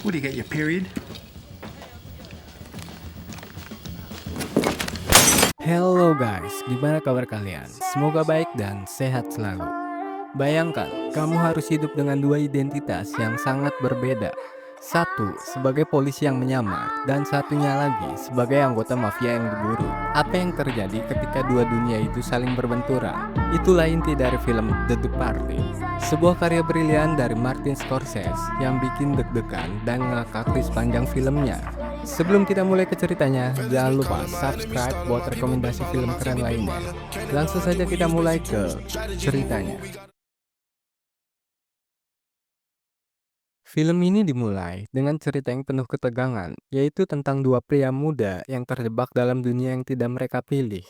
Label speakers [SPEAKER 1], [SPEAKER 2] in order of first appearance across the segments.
[SPEAKER 1] What do you got, your period?
[SPEAKER 2] Hello guys, gimana kabar kalian? Semoga baik dan sehat selalu. Bayangkan, kamu harus hidup dengan dua identitas yang sangat berbeda. Satu sebagai polisi yang menyamar, dan satunya lagi sebagai anggota mafia yang diburu. Apa yang terjadi ketika dua dunia itu saling berbenturan? Itulah inti dari film The Departed, sebuah karya brilian dari Martin Scorsese yang bikin deg-degan dan ngakak di sepanjang filmnya. Sebelum kita mulai ke ceritanya, jangan lupa subscribe buat rekomendasi film keren lainnya. Langsung saja kita mulai ke ceritanya. Film ini dimulai dengan cerita yang penuh ketegangan, yaitu tentang dua pria muda yang terjebak dalam dunia yang tidak mereka pilih.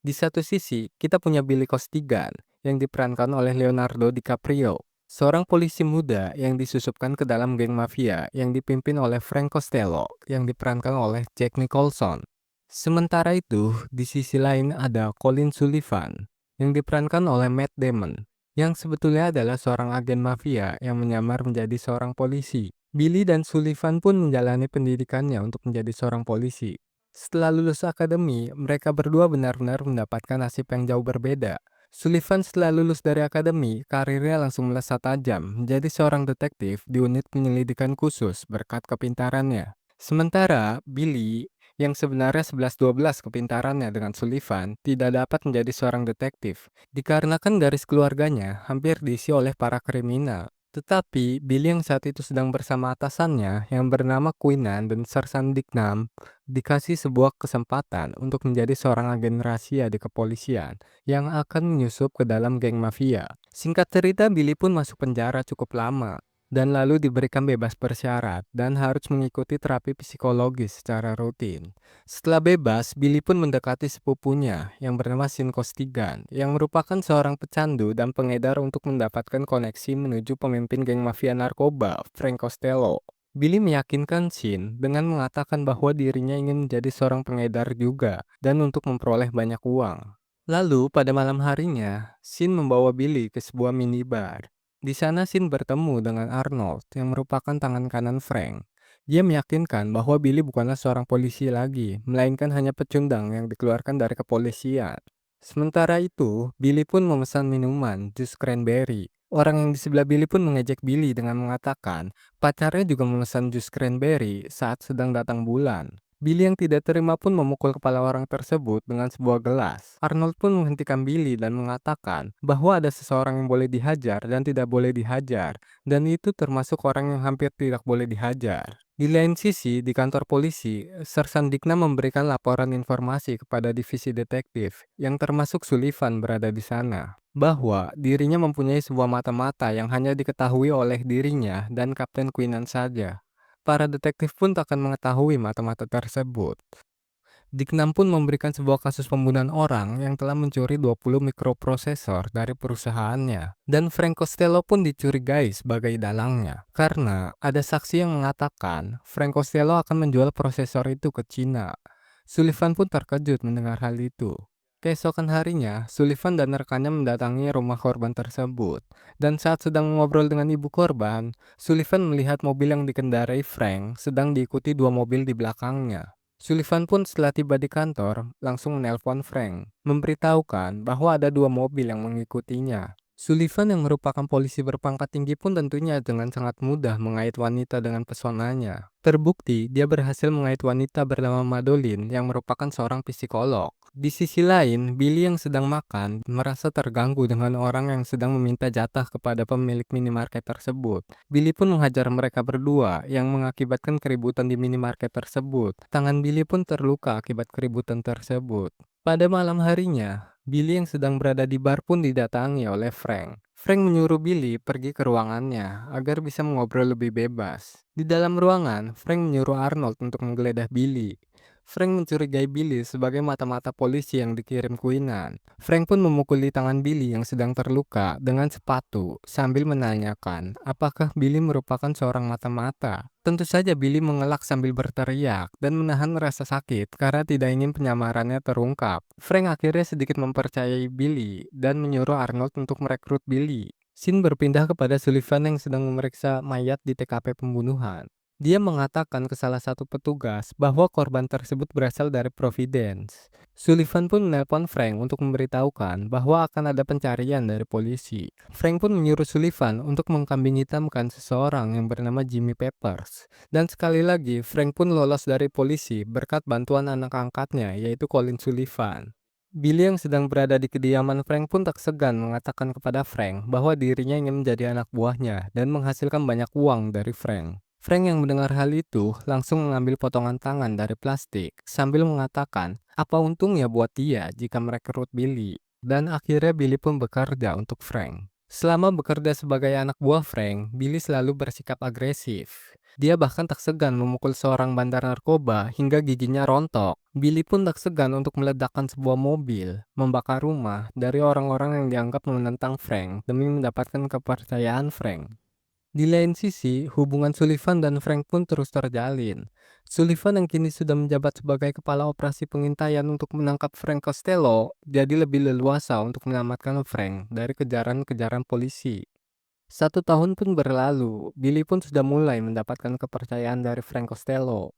[SPEAKER 2] Di satu sisi, kita punya Billy Costigan yang diperankan oleh Leonardo DiCaprio, seorang polisi muda yang disusupkan ke dalam geng mafia yang dipimpin oleh Frank Costello yang diperankan oleh Jack Nicholson. Sementara itu, di sisi lain ada Colin Sullivan yang diperankan oleh Matt Damon, yang sebetulnya adalah seorang agen mafia yang menyamar menjadi seorang polisi. Billy dan Sullivan pun menjalani pendidikannya untuk menjadi seorang polisi. Setelah lulus akademi, mereka berdua benar-benar mendapatkan nasib yang jauh berbeda. Sullivan setelah lulus dari akademi, karirnya langsung melesat tajam menjadi seorang detektif di unit penyelidikan khusus berkat kepintarannya. Sementara Billy, yang sebenarnya 11-12 kepintarannya dengan Sullivan, tidak dapat menjadi seorang detektif, dikarenakan garis keluarganya hampir diisi oleh para kriminal. Tetapi, Billy yang saat itu sedang bersama atasannya yang bernama Quinnan dan Sersan Dignam dikasih sebuah kesempatan untuk menjadi seorang agen rahasia di kepolisian yang akan menyusup ke dalam geng mafia. Singkat cerita, Billy pun masuk penjara cukup lama dan lalu diberikan bebas bersyarat dan harus mengikuti terapi psikologis secara rutin. Setelah bebas, Billy pun mendekati sepupunya yang bernama Sin Costigan yang merupakan seorang pecandu dan pengedar untuk mendapatkan koneksi menuju pemimpin geng mafia narkoba, Frank Costello. Billy meyakinkan Sin dengan mengatakan bahwa dirinya ingin menjadi seorang pengedar juga dan untuk memperoleh banyak uang. Lalu pada malam harinya, Sin membawa Billy ke sebuah minibar. Di sana Sin bertemu dengan Arnold yang merupakan tangan kanan Frank. Dia meyakinkan bahwa Billy bukanlah seorang polisi lagi, melainkan hanya pecundang yang dikeluarkan dari kepolisian. Sementara itu, Billy pun memesan minuman, jus cranberry. Orang yang di sebelah Billy pun mengejek Billy dengan mengatakan, pacarnya juga memesan jus cranberry saat sedang datang bulan. Billy yang tidak terima pun memukul kepala orang tersebut dengan sebuah gelas. Arnold pun menghentikan Billy dan mengatakan bahwa ada seseorang yang boleh dihajar dan tidak boleh dihajar, dan itu termasuk orang yang hampir tidak boleh dihajar. Di lain sisi, di kantor polisi, Sersan Dikna memberikan laporan informasi kepada divisi detektif, yang termasuk Sullivan berada di sana, bahwa dirinya mempunyai sebuah mata-mata yang hanya diketahui oleh dirinya dan Kapten Quinnan saja. Para detektif pun tak akan mengetahui mata-mata tersebut. Dignam pun memberikan sebuah kasus pembunuhan orang yang telah mencuri 20 mikroprosesor dari perusahaannya. Dan Frank Costello pun dicurigai sebagai dalangnya. Karena ada saksi yang mengatakan Frank Costello akan menjual prosesor itu ke Cina. Sullivan pun terkejut mendengar hal itu. Keesokan harinya, Sullivan dan rekannya mendatangi rumah korban tersebut. Dan saat sedang mengobrol dengan ibu korban, Sullivan melihat mobil yang dikendarai Frank sedang diikuti dua mobil di belakangnya. Sullivan pun setelah tiba di kantor, langsung menelpon Frank, memberitahukan bahwa ada dua mobil yang mengikutinya. Sullivan yang merupakan polisi berpangkat tinggi pun tentunya dengan sangat mudah mengait wanita dengan pesonanya. Terbukti, dia berhasil mengait wanita bernama Madeline yang merupakan seorang psikolog. Di sisi lain, Billy yang sedang makan merasa terganggu dengan orang yang sedang meminta jatah kepada pemilik minimarket tersebut. Billy pun menghajar mereka berdua yang mengakibatkan keributan di minimarket tersebut. Tangan Billy pun terluka akibat keributan tersebut. Pada malam harinya, Billy yang sedang berada di bar pun didatangi oleh Frank. Frank menyuruh Billy pergi ke ruangannya agar bisa mengobrol lebih bebas. Di dalam ruangan, Frank menyuruh Arnold untuk menggeledah Billy. Frank mencurigai Billy sebagai mata-mata polisi yang dikirim Quinnan. Frank pun memukuli tangan Billy yang sedang terluka dengan sepatu sambil menanyakan apakah Billy merupakan seorang mata-mata. Tentu saja Billy mengelak sambil berteriak dan menahan rasa sakit karena tidak ingin penyamarannya terungkap. Frank akhirnya sedikit mempercayai Billy dan menyuruh Arnold untuk merekrut Billy. Scene berpindah kepada Sullivan yang sedang memeriksa mayat di TKP pembunuhan. Dia mengatakan ke salah satu petugas bahwa korban tersebut berasal dari Providence. Sullivan pun menelpon Frank untuk memberitahukan bahwa akan ada pencarian dari polisi. Frank pun menyuruh Sullivan untuk mengkambing hitamkan seseorang yang bernama Jimmy Peppers. Dan sekali lagi, Frank pun lolos dari polisi berkat bantuan anak angkatnya, yaitu Colin Sullivan. Billy yang sedang berada di kediaman Frank pun tak segan mengatakan kepada Frank bahwa dirinya ingin menjadi anak buahnya dan menghasilkan banyak uang dari Frank. Frank yang mendengar hal itu langsung mengambil potongan tangan dari plastik sambil mengatakan apa untungnya buat dia jika merekrut Billy. Dan akhirnya Billy pun bekerja untuk Frank. Selama bekerja sebagai anak buah Frank, Billy selalu bersikap agresif. Dia bahkan tak segan memukul seorang bandar narkoba hingga giginya rontok. Billy pun tak segan untuk meledakkan sebuah mobil, membakar rumah dari orang-orang yang dianggap menentang Frank demi mendapatkan kepercayaan Frank. Di lain sisi, hubungan Sullivan dan Frank pun terus terjalin. Sullivan yang kini sudah menjabat sebagai kepala operasi pengintaian untuk menangkap Frank Costello, jadi lebih leluasa untuk menyelamatkan Frank dari kejaran-kejaran polisi. 1 tahun pun berlalu, Billy pun sudah mulai mendapatkan kepercayaan dari Frank Costello.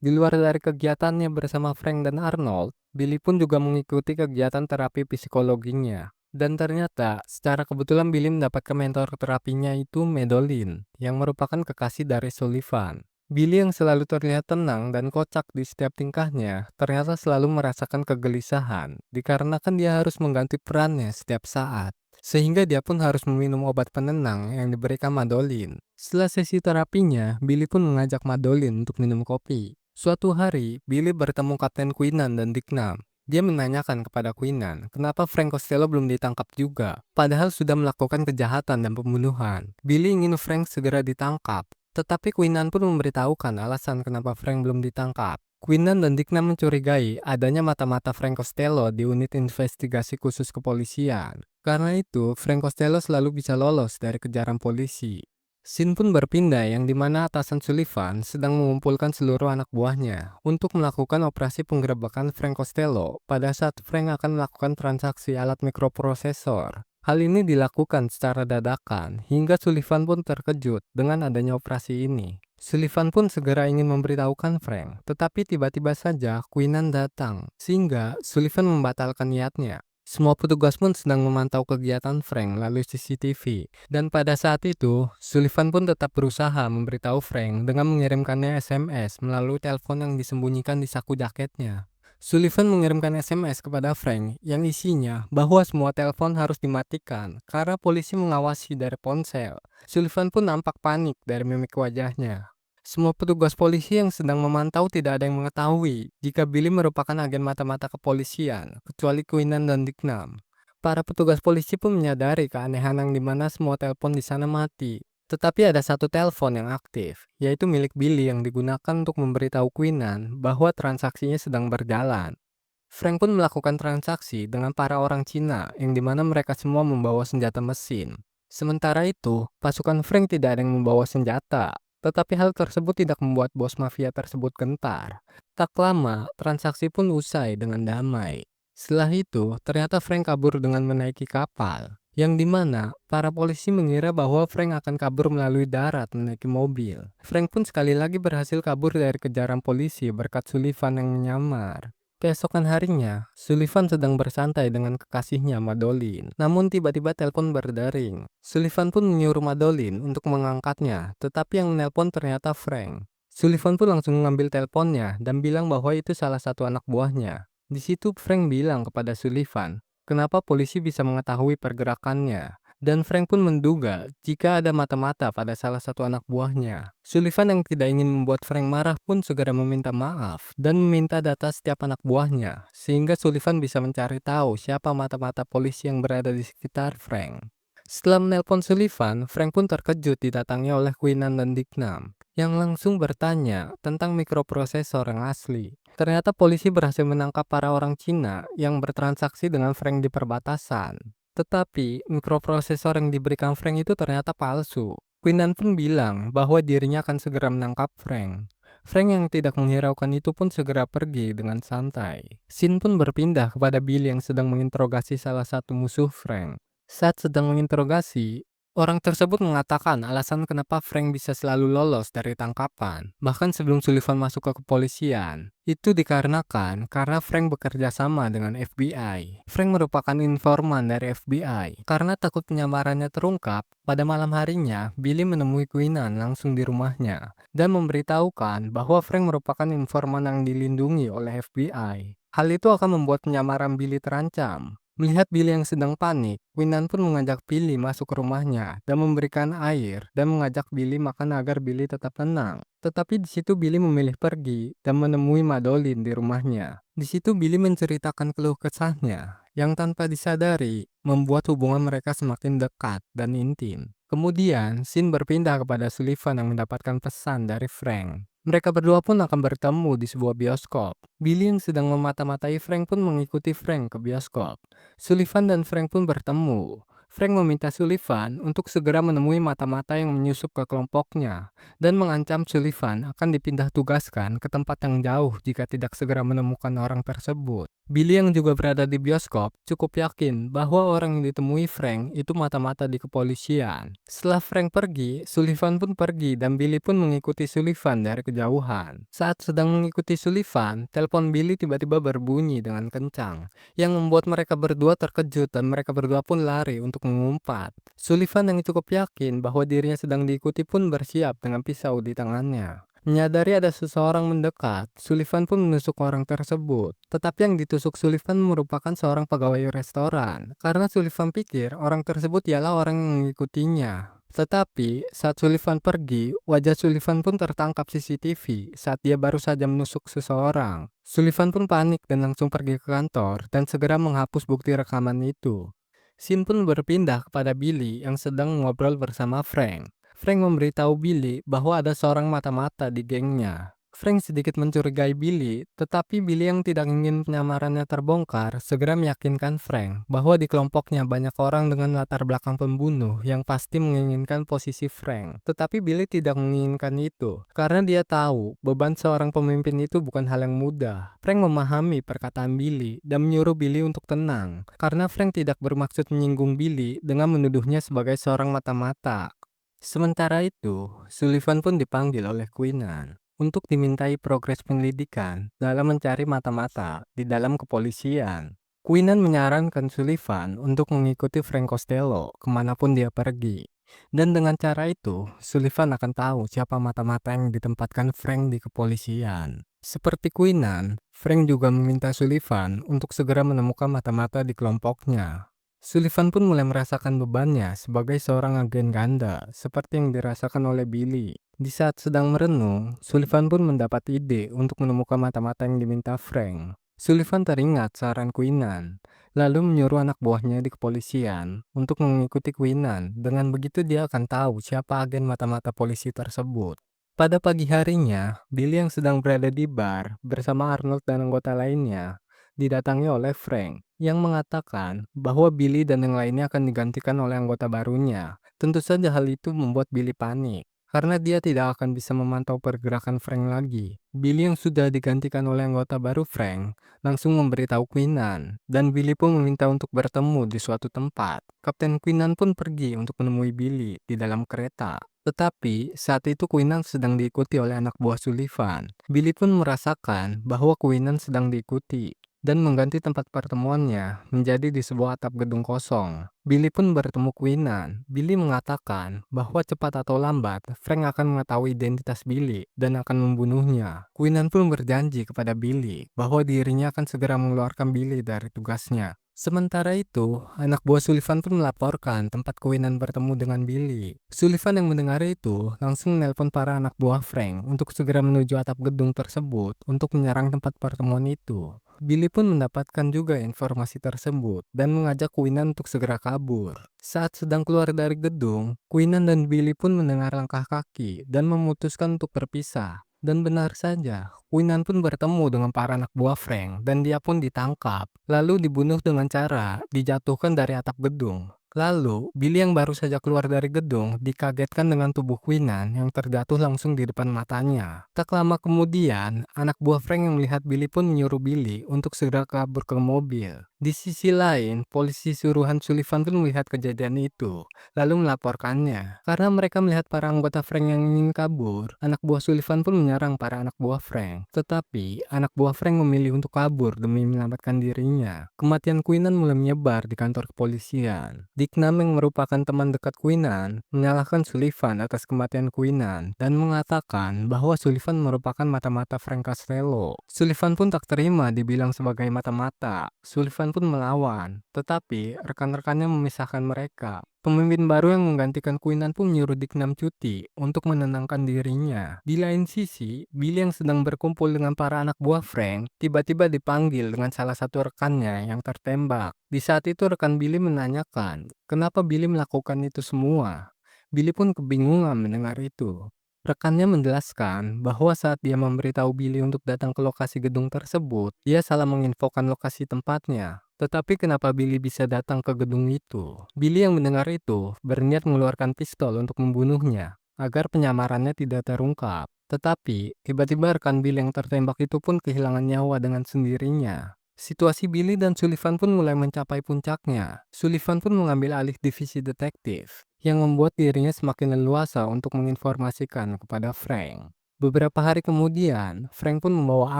[SPEAKER 2] Di luar dari kegiatannya bersama Frank dan Arnold, Billy pun juga mengikuti kegiatan terapi psikologinya. Dan ternyata, secara kebetulan Billy mendapatkan mentor terapinya itu Madeline, yang merupakan kekasih dari Sullivan. Billy yang selalu terlihat tenang dan kocak di setiap tingkahnya, ternyata selalu merasakan kegelisahan, dikarenakan dia harus mengganti perannya setiap saat. Sehingga dia pun harus meminum obat penenang yang diberikan Madeline. Setelah sesi terapinya, Billy pun mengajak Madeline untuk minum kopi. Suatu hari, Billy bertemu Kapten Quinnan dan Dicknam. Dia menanyakan kepada Quinnan, kenapa Frank Costello belum ditangkap juga, padahal sudah melakukan kejahatan dan pembunuhan. Billy ingin Frank segera ditangkap, tetapi Quinnan pun memberitahukan alasan kenapa Frank belum ditangkap. Quinnan dan Dicknam mencurigai adanya mata-mata Frank Costello di unit investigasi khusus kepolisian. Karena itu, Frank Costello selalu bisa lolos dari kejaran polisi. Scene pun berpindah yang dimana atasan Sullivan sedang mengumpulkan seluruh anak buahnya untuk melakukan operasi penggerebekan Frank Costello pada saat Frank akan melakukan transaksi alat mikroprosesor. Hal ini dilakukan secara dadakan hingga Sullivan pun terkejut dengan adanya operasi ini. Sullivan pun segera ingin memberitahukan Frank, tetapi tiba-tiba saja Quinnan datang sehingga Sullivan membatalkan niatnya. Semua petugas pun sedang memantau kegiatan Frank melalui CCTV. Dan pada saat itu, Sullivan pun tetap berusaha memberitahu Frank dengan mengirimkannya SMS melalui telepon yang disembunyikan di saku jaketnya. Sullivan mengirimkan SMS kepada Frank yang isinya bahwa semua telepon harus dimatikan karena polisi mengawasi dari ponsel. Sullivan pun nampak panik dari mimik wajahnya. Semua petugas polisi yang sedang memantau tidak ada yang mengetahui jika Billy merupakan agen mata-mata kepolisian, kecuali Quinnan dan Dicknam. Para petugas polisi pun menyadari keanehan yang dimana semua telepon di sana mati. Tetapi ada satu telepon yang aktif, yaitu milik Billy yang digunakan untuk memberitahu Quinnan bahwa transaksinya sedang berjalan. Frank pun melakukan transaksi dengan para orang Cina yang dimana mereka semua membawa senjata mesin. Sementara itu, pasukan Frank tidak ada yang membawa senjata, tetapi hal tersebut tidak membuat bos mafia tersebut gentar. Tak lama, transaksi pun usai dengan damai. Setelah itu, ternyata Frank kabur dengan menaiki kapal, yang dimana para polisi mengira bahwa Frank akan kabur melalui darat menaiki mobil. Frank pun sekali lagi berhasil kabur dari kejaran polisi berkat Sullivan yang menyamar. Keesokan harinya, Sullivan sedang bersantai dengan kekasihnya Madeline. Namun tiba-tiba telepon berdering. Sullivan pun menyuruh Madeline untuk mengangkatnya, tetapi yang menelpon ternyata Frank. Sullivan pun langsung mengambil teleponnya dan bilang bahwa itu salah satu anak buahnya. Di situ Frank bilang kepada Sullivan, kenapa polisi bisa mengetahui pergerakannya. Dan Frank pun menduga jika ada mata-mata pada salah satu anak buahnya. Sullivan yang tidak ingin membuat Frank marah pun segera meminta maaf dan meminta data setiap anak buahnya, sehingga Sullivan bisa mencari tahu siapa mata-mata polisi yang berada di sekitar Frank. Setelah menelpon Sullivan, Frank pun terkejut didatangi oleh Quinnan dan Dicknam, yang langsung bertanya tentang mikroprosesor yang asli. Ternyata polisi berhasil menangkap para orang Cina yang bertransaksi dengan Frank di perbatasan. Tetapi, mikroprosesor yang diberikan Frank itu ternyata palsu. Quinnan pun bilang bahwa dirinya akan segera menangkap Frank. Frank yang tidak menghiraukan itu pun segera pergi dengan santai. Scene pun berpindah kepada Billy yang sedang menginterogasi salah satu musuh Frank. Saat sedang menginterogasi, Orang tersebut mengatakan alasan kenapa Frank bisa selalu lolos dari tangkapan, bahkan sebelum Sullivan masuk ke kepolisian. Itu dikarenakan karena Frank bekerja sama dengan FBI. Frank merupakan informan dari FBI. Karena takut penyamarannya terungkap, pada malam harinya, Billy menemui Quinnan langsung di rumahnya dan memberitahukan bahwa Frank merupakan informan yang dilindungi oleh FBI. Hal itu akan membuat penyamaran Billy terancam. Melihat Billy yang sedang panik, Quinnan pun mengajak Billy masuk ke rumahnya dan memberikan air dan mengajak Billy makan agar Billy tetap tenang. Tetapi di situ Billy memilih pergi dan menemui Madeline di rumahnya. Di situ Billy menceritakan keluh kesahnya yang tanpa disadari membuat hubungan mereka semakin dekat dan intim. Kemudian, scene berpindah kepada Sullivan yang mendapatkan pesan dari Frank. Mereka berdua pun akan bertemu di sebuah bioskop. Billy yang sedang memata-matai Frank pun mengikuti Frank ke bioskop. Sullivan dan Frank pun bertemu. Frank meminta Sullivan untuk segera menemui mata-mata yang menyusup ke kelompoknya dan mengancam Sullivan akan dipindah tugaskan ke tempat yang jauh jika tidak segera menemukan orang tersebut. Billy yang juga berada di bioskop cukup yakin bahwa orang yang ditemui Frank itu mata-mata di kepolisian. Setelah Frank pergi, Sullivan pun pergi dan Billy pun mengikuti Sullivan dari kejauhan. Saat sedang mengikuti Sullivan, telepon Billy tiba-tiba berbunyi dengan kencang yang membuat mereka berdua terkejut dan mereka berdua pun lari untuk mengumpat. Sullivan yang cukup yakin bahwa dirinya sedang diikuti pun bersiap dengan pisau di tangannya. Menyadari ada seseorang mendekat, Sullivan pun menusuk orang tersebut. Tetapi yang ditusuk Sullivan merupakan seorang pegawai restoran, karena Sullivan pikir orang tersebut ialah orang yang mengikutinya. Tetapi, saat Sullivan pergi, wajah Sullivan pun tertangkap CCTV saat dia baru saja menusuk seseorang. Sullivan pun panik dan langsung pergi ke kantor dan segera menghapus bukti rekaman itu. Scene pun berpindah kepada Billy yang sedang mengobrol bersama Frank. Frank memberitahu Billy bahwa ada seorang mata-mata di gengnya. Frank sedikit mencurigai Billy, tetapi Billy yang tidak ingin penyamarannya terbongkar segera meyakinkan Frank bahwa di kelompoknya banyak orang dengan latar belakang pembunuh yang pasti menginginkan posisi Frank. Tetapi Billy tidak menginginkan itu, karena dia tahu beban seorang pemimpin itu bukan hal yang mudah. Frank memahami perkataan Billy dan menyuruh Billy untuk tenang, karena Frank tidak bermaksud menyinggung Billy dengan menuduhnya sebagai seorang mata-mata. Sementara itu, Sullivan pun dipanggil oleh Quinnan untuk dimintai progres penyelidikan dalam mencari mata-mata di dalam kepolisian. Quinnan menyarankan Sullivan untuk mengikuti Frank Costello kemanapun dia pergi. Dan dengan cara itu, Sullivan akan tahu siapa mata-mata yang ditempatkan Frank di kepolisian. Seperti Quinnan, Frank juga meminta Sullivan untuk segera menemukan mata-mata di kelompoknya. Sullivan pun mulai merasakan bebannya sebagai seorang agen ganda, seperti yang dirasakan oleh Billy. Di saat sedang merenung, Sullivan pun mendapat ide untuk menemukan mata-mata yang diminta Frank. Sullivan teringat saran Quinnan, lalu menyuruh anak buahnya di kepolisian untuk mengikuti Quinnan. Dengan begitu dia akan tahu siapa agen mata-mata polisi tersebut. Pada pagi harinya, Billy yang sedang berada di bar bersama Arnold dan anggota lainnya didatangi oleh Frank yang mengatakan bahwa Billy dan yang lainnya akan digantikan oleh anggota barunya. Tentu saja hal itu membuat Billy panik karena dia tidak akan bisa memantau pergerakan Frank lagi. Billy yang sudah digantikan oleh anggota baru Frank langsung memberitahu Quinnan dan Billy pun meminta untuk bertemu di suatu tempat. Kapten Quinnan pun pergi untuk menemui Billy di dalam kereta. Tetapi saat itu Quinnan sedang diikuti oleh anak buah Sullivan. Billy pun merasakan bahwa Quinnan sedang diikuti dan mengganti tempat pertemuannya menjadi di sebuah atap gedung kosong. Billy pun bertemu Quinnan. Billy mengatakan bahwa cepat atau lambat Frank akan mengetahui identitas Billy dan akan membunuhnya. Quinnan pun berjanji kepada Billy bahwa dirinya akan segera mengeluarkan Billy dari tugasnya. Sementara itu, anak buah Sullivan pun melaporkan tempat Quinnan bertemu dengan Billy. Sullivan yang mendengar itu langsung menelpon para anak buah Frank untuk segera menuju atap gedung tersebut untuk menyerang tempat pertemuan itu. Billy pun mendapatkan juga informasi tersebut dan mengajak Quinnan untuk segera kabur. Saat sedang keluar dari gedung, Quinnan dan Billy pun mendengar langkah kaki dan memutuskan untuk berpisah. Dan benar saja, Quinnan pun bertemu dengan para anak buah Frank dan dia pun ditangkap, lalu dibunuh dengan cara dijatuhkan dari atap gedung. Lalu, Billy yang baru saja keluar dari gedung dikagetkan dengan tubuh Quinnan yang terjatuh langsung di depan matanya. Tak lama kemudian, anak buah Frank yang melihat Billy pun menyuruh Billy untuk segera kabur ke mobil. Di sisi lain, polisi suruhan Sullivan pun melihat kejadian itu, lalu melaporkannya. Karena mereka melihat para anggota Frank yang ingin kabur, anak buah Sullivan pun menyerang para anak buah Frank. Tetapi, anak buah Frank memilih untuk kabur demi menyelamatkan dirinya. Kematian Quinnan mulai menyebar di kantor kepolisian. Dicknam yang merupakan teman dekat Quinnan, menyalahkan Sullivan atas kematian Quinnan dan mengatakan bahwa Sullivan merupakan mata-mata Frank Costello. Sullivan pun tak terima dibilang sebagai mata-mata. Sullivan pun melawan, tetapi rekan-rekannya memisahkan mereka. Pemimpin baru yang menggantikan Quinnan pun menyuruh Dicknam cuti untuk menenangkan dirinya. Di lain sisi, Billy yang sedang berkumpul dengan para anak buah Frank tiba-tiba dipanggil dengan salah satu rekannya yang tertembak. Di saat itu rekan Billy menanyakan, kenapa Billy melakukan itu semua. Billy pun kebingungan mendengar itu. Rekannya menjelaskan bahwa saat dia memberitahu Billy untuk datang ke lokasi gedung tersebut, dia salah menginfokan lokasi tempatnya. Tetapi kenapa Billy bisa datang ke gedung itu? Billy yang mendengar itu berniat mengeluarkan pistol untuk membunuhnya agar penyamarannya tidak terungkap. Tetapi tiba-tiba rekan Billy yang tertembak itu pun kehilangan nyawa dengan sendirinya. Situasi Billy dan Sullivan pun mulai mencapai puncaknya. Sullivan pun mengambil alih divisi detektif, yang membuat dirinya semakin leluasa untuk menginformasikan kepada Frank. Beberapa hari kemudian, Frank pun membawa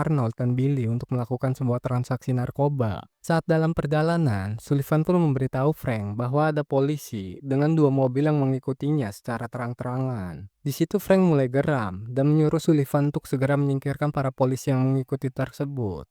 [SPEAKER 2] Arnold dan Billy untuk melakukan sebuah transaksi narkoba. Saat dalam perjalanan, Sullivan pun memberitahu Frank bahwa ada polisi dengan 2 mobil yang mengikutinya secara terang-terangan. Di situ Frank mulai geram dan menyuruh Sullivan untuk segera menyingkirkan para polisi yang mengikuti tersebut.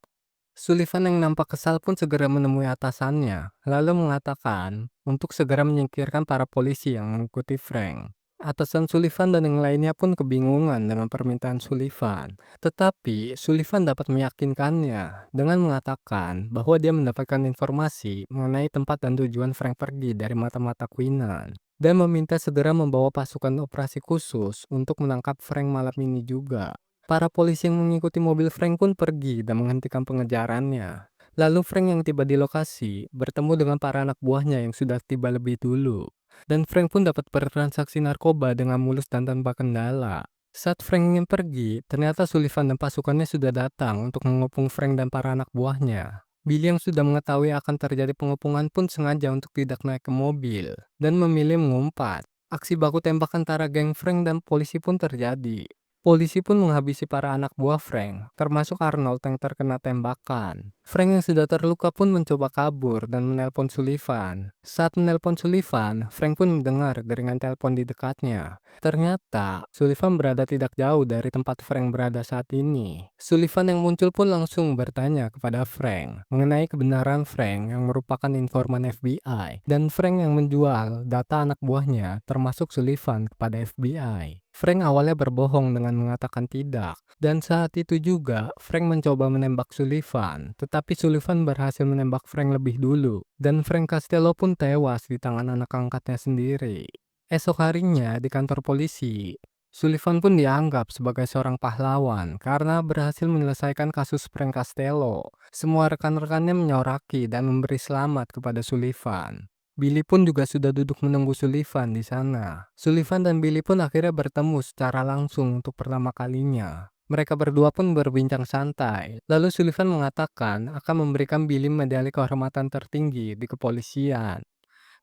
[SPEAKER 2] Sullivan yang nampak kesal pun segera menemui atasannya, lalu mengatakan untuk segera menyingkirkan para polisi yang mengikuti Frank. Atasan Sullivan dan yang lainnya pun kebingungan dengan permintaan Sullivan. Tetapi Sullivan dapat meyakinkannya dengan mengatakan bahwa dia mendapatkan informasi mengenai tempat dan tujuan Frank pergi dari mata-mata Quinnan. Dan meminta segera membawa pasukan operasi khusus untuk menangkap Frank malam ini juga. Para polisi yang mengikuti mobil Frank pun pergi dan menghentikan pengejarannya. Lalu Frank yang tiba di lokasi bertemu dengan para anak buahnya yang sudah tiba lebih dulu. Dan Frank pun dapat bertransaksi narkoba dengan mulus dan tanpa kendala. Saat Frank ingin pergi, ternyata Sullivan dan pasukannya sudah datang untuk mengepung Frank dan para anak buahnya. Billy yang sudah mengetahui akan terjadi pengepungan pun sengaja untuk tidak naik ke mobil dan memilih mengumpat. Aksi baku tembak antara geng Frank dan polisi pun terjadi. Polisi pun menghabisi para anak buah Frank, termasuk Arnold yang terkena tembakan. Frank yang sudah terluka pun mencoba kabur dan menelpon Sullivan. Saat menelpon Sullivan, Frank pun mendengar geringan telepon di dekatnya. Ternyata, Sullivan berada tidak jauh dari tempat Frank berada saat ini. Sullivan yang muncul pun langsung bertanya kepada Frank mengenai kebenaran Frank yang merupakan informan FBI dan Frank yang menjual data anak buahnya termasuk Sullivan kepada FBI. Frank awalnya berbohong dengan mengatakan tidak, dan saat itu juga Frank mencoba menembak Sullivan, tetapi Sullivan berhasil menembak Frank lebih dulu, dan Frank Costello pun tewas di tangan anak angkatnya sendiri. Esok harinya di kantor polisi, Sullivan pun dianggap sebagai seorang pahlawan karena berhasil menyelesaikan kasus Frank Costello. Semua rekan-rekannya menyoraki dan memberi selamat kepada Sullivan. Billy pun juga sudah duduk menunggu Sullivan di sana. Sullivan dan Billy pun akhirnya bertemu secara langsung untuk pertama kalinya. Mereka berdua pun berbincang santai. Lalu Sullivan mengatakan akan memberikan Billy medali kehormatan tertinggi di kepolisian.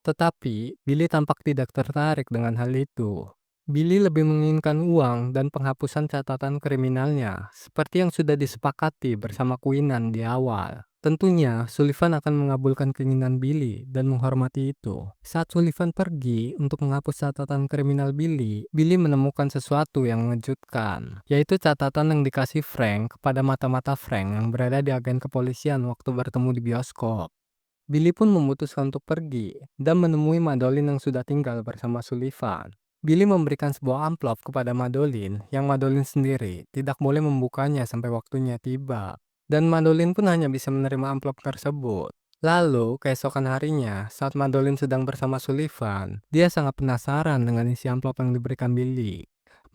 [SPEAKER 2] Tetapi Billy tampak tidak tertarik dengan hal itu. Billy lebih menginginkan uang dan penghapusan catatan kriminalnya, seperti yang sudah disepakati bersama Quinnan di awal. Tentunya, Sullivan akan mengabulkan keinginan Billy dan menghormati itu. Saat Sullivan pergi untuk menghapus catatan kriminal Billy, Billy menemukan sesuatu yang mengejutkan, yaitu catatan yang dikasih Frank kepada mata-mata Frank yang berada di agen kepolisian waktu bertemu di bioskop. Billy pun memutuskan untuk pergi dan menemui Madeline yang sudah tinggal bersama Sullivan. Billy memberikan sebuah amplop kepada Madeline yang Madeline sendiri tidak boleh membukanya sampai waktunya tiba. Dan Madeline pun hanya bisa menerima amplop tersebut. Lalu, keesokan harinya, saat Madeline sedang bersama Sullivan, dia sangat penasaran dengan isi amplop yang diberikan Billy.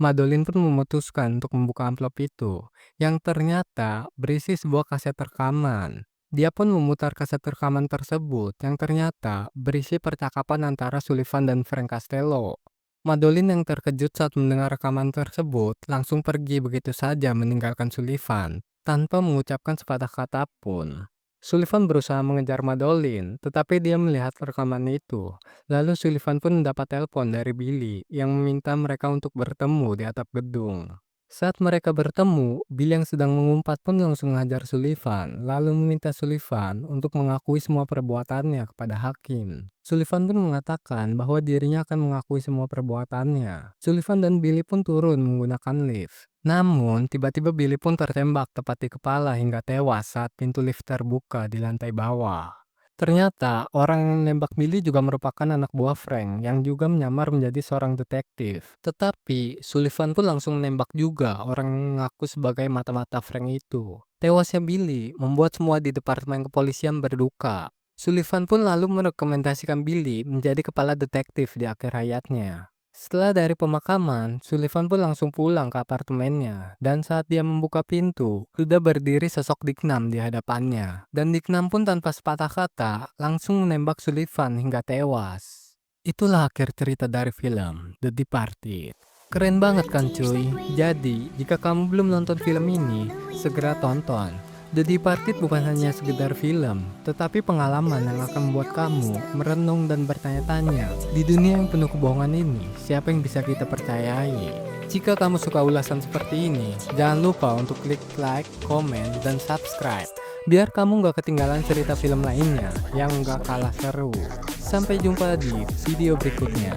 [SPEAKER 2] Madeline pun memutuskan untuk membuka amplop itu, yang ternyata berisi sebuah kaset rekaman. Dia pun memutar kaset rekaman tersebut yang ternyata berisi percakapan antara Sullivan dan Frank Costello. Madeline yang terkejut saat mendengar rekaman tersebut langsung pergi begitu saja meninggalkan Sullivan tanpa mengucapkan sepatah kata pun. Sullivan berusaha mengejar Madeline, tetapi dia melihat rekaman itu. Lalu Sullivan pun mendapat telepon dari Billy yang meminta mereka untuk bertemu di atap gedung. Saat mereka bertemu, Billy yang sedang mengumpat pun langsung mengajar Sullivan, lalu meminta Sullivan untuk mengakui semua perbuatannya kepada hakim. Sullivan pun mengatakan bahwa dirinya akan mengakui semua perbuatannya. Sullivan dan Billy pun turun menggunakan lift. Namun, tiba-tiba Billy pun tertembak tepat di kepala hingga tewas saat pintu lift terbuka di lantai bawah. Ternyata, orang yang menembak Billy juga merupakan anak buah Frank yang juga menyamar menjadi seorang detektif. Tetapi, Sullivan pun langsung menembak juga orang yang mengaku sebagai mata-mata Frank itu. Tewasnya Billy membuat semua di departemen kepolisian berduka. Sullivan pun lalu merekomendasikan Billy menjadi kepala detektif di akhir hayatnya. Setelah dari pemakaman, Sullivan pun langsung pulang ke apartemennya, dan saat dia membuka pintu, sudah berdiri sosok Dicknam di hadapannya. Dan Dicknam pun tanpa sepatah kata, langsung menembak Sullivan hingga tewas. Itulah akhir cerita dari film The Departed. Keren banget kan cuy? Jadi, jika kamu belum nonton film ini, segera tonton. The Departed bukan hanya sekedar film, tetapi pengalaman yang akan membuat kamu merenung dan bertanya-tanya. Di dunia yang penuh kebohongan ini, siapa yang bisa kita percayai? Jika kamu suka ulasan seperti ini, jangan lupa untuk klik like, komen, dan subscribe. Biar kamu gak ketinggalan cerita film lainnya yang gak kalah seru. Sampai jumpa di video berikutnya.